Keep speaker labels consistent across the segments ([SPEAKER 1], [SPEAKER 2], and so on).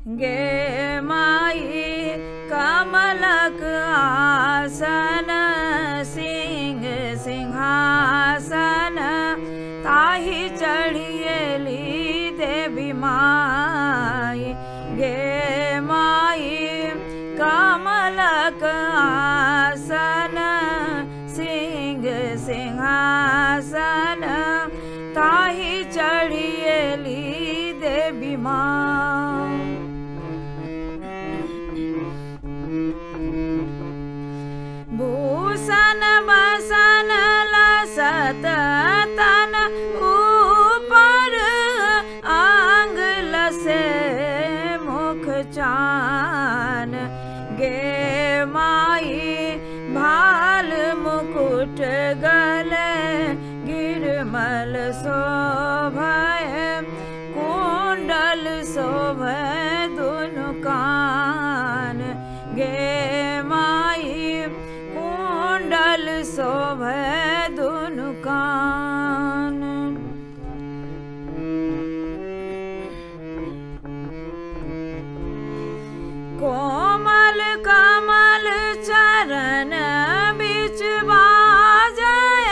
[SPEAKER 1] गे माई कमलक आसन सिंह सिंहासन ताहि चढ़िएली देवी माई। गे माई कमलक आसन सिंह सिंहासन ताहि चढ़िएली देवी माँ। भूषण बसन लसत तन ऊपर आंग लसे मुख चान। गे माई भाल मुकुट गले गिरमल शोभय कुंडल शोभय दुनु कान। गे माई कुंडल शोभय दुनु कान। कोमल कमल चरण बिच बाजय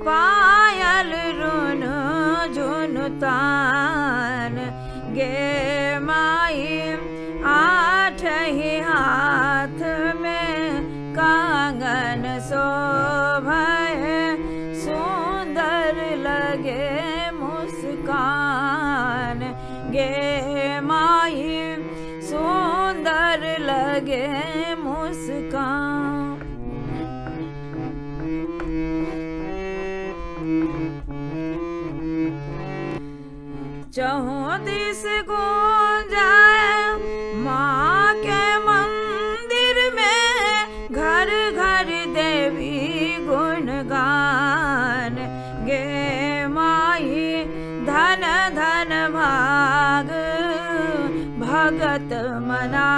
[SPEAKER 1] पायल रुनु झुनु तान। गे माई आठहि हाथ में कंगन शोभय सुंदर लगे मुस्कान। गे माई सुंदर लगे मुस्कान। चहुँ दिस गूंजाय माँ के मंदिर में घर घर देवी गुणगान। गे माई धन धन भाग भगत मना